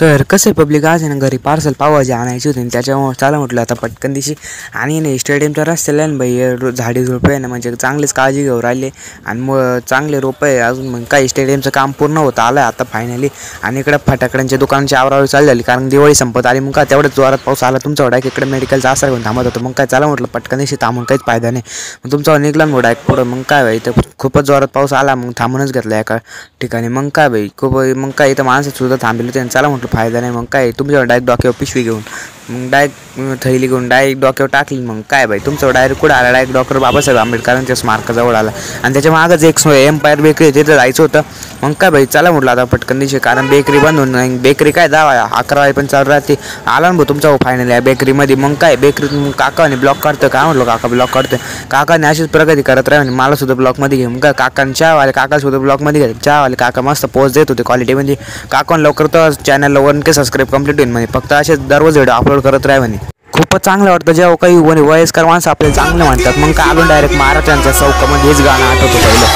तर कसं पब्लिक आज आहे ना घरी पार्सल पावभाजी आणायची होती आणि त्याच्यामुळे चला म्हटलं आता पटकन दिशी आणि नाही स्टेडियमच्या रस्त्याला ना बाई झाडी झुडपं आहे ना म्हणजे चांगलीच काळजी घेऊ राहिले आणि मग चांगले रोपं आहे अजून मग काही स्टेडियमचं काम पूर्ण होतं आलं आता फायनली आणि इकडे फटाकड्यांच्या दुकानाची आवरावरी चालू झाली कारण दिवाळी संपत आली मग काय तेवढंच जोरात पाऊस आला तुमचा डायक इकडे मेडिकलचा आसरा घेऊन थांबत होतं मग काय चला म्हटलं पटकन दिशी थांबून काहीच फायदा नाही मग तुमचा निघला ना डायक पुढं मग काय बाई तर खूपच जोरात पाऊस आला मग थांबूनच घेतला एका ठिकाणी मग काय बाई खूप मग काय इथं माणसं सुद्धा थांबले होते चला म्हटलं फायदा नाही मग काय तुमच्यावर डायरेक्ट डोक्यावर पिशवी घेऊन मग डायरेक्ट थैली घेऊन डायरेक्ट डोक्यावर टाकली मग काय बाई तुमचं डायरेक्ट कुठं आला डायरेक्ट डॉक्टर बाबासाहेब आंबेडकरांच्या स्मारकाजवळ आला आणि त्याच्या मागच एक एम्पायर बेकरी तिथं जायचं होतं मग काय बाई चला म्हटलं आता पटकन दिशे कारण बेकरी बंद होऊन बेकरी काय 11 वाजे पण चालू राहते आला ना भाऊ तुमचा फायनल आहे बेकरीमध्ये मग काय बेकरीत काकाने ब्लॉक काढतं काय म्हटलं काका ब्लॉक काढतं काकाने अशीच प्रगती करत राहा आणि मला सुद्धा ब्लॉकमध्ये घे मग काकाने चहावाले काका सुद्धा ब्लॉकमध्ये घे चहावाले काका मस्त पोस्ट देत होते क्वालिटीमध्ये काकाने लवकर तर चॅनलला 1K सबस्क्राईब कंप्लीट होईल म्हणे फक्त असेच दररोज व्हिडिओ अपलोड करत राहा म्हणे खूपच चांगलं वाटतं जेव्हा काही वयस्कर माणसं आपल्याला चांगलं म्हणतात मग काय आलो डायरेक्ट महाराजांच्या चौकामध्ये हेच गाणं आठवतं पहिलं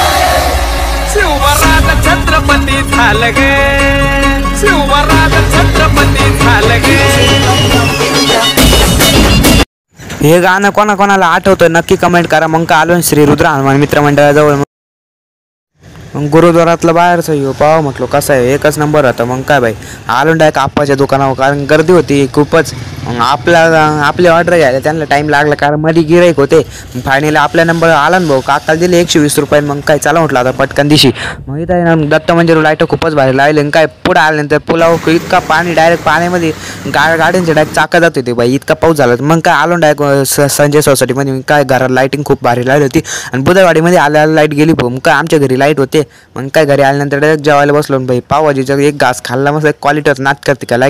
शिवराज छत्रपती झालं गे शिवराज छत्रपती झालं गे हे गाणं कोणाला आठवतं नक्की कमेंट करा मग काय आलो श्री रुद्र हनुमान मित्रमंडळाजवळ मग गुरुद्वारातलं बाहेरचं येऊ पाहा म्हटलं कसं आहे एकच नंबर होता मग काय बाई आलो डायरेक्ट आप्पाच्या दुकानावर कारण गर्दी होती खूपच मग आपली ऑर्डर घ्यायला त्यांना टाईम लागला कारण मध्ये गिराईक होते फायनली आपला नंबर आला ना भाऊ काकाला दिले 120 रुपये मग काय चला म्हटलं आता पटकन दिशी मग इथं ना दत्त मंदिर लाईट खूपच भारी लावले आणि काय पुढं आल्यानंतर पुलाव इतका पाणी डायरेक्ट पाण्यामध्ये गाड्यांचे डायरेक्ट चाका जात होते बाई इतका पाऊस झाला मग काय आलो डायरेक्ट संजय सोसायटीमध्ये काय घरात लाईटिंग खूप भारी लावली होती आणि बुधवाडीमध्ये आल्याला लाईट गेली भाऊ मग काय आमच्या घरी लाईट होते मग काय घरी आल्यानंतर डायरेक्ट जेवायला बसलो भाई पावभाजीचा एक घास खाल्ला मस्त क्वालिटीवर नाच करते का लाईक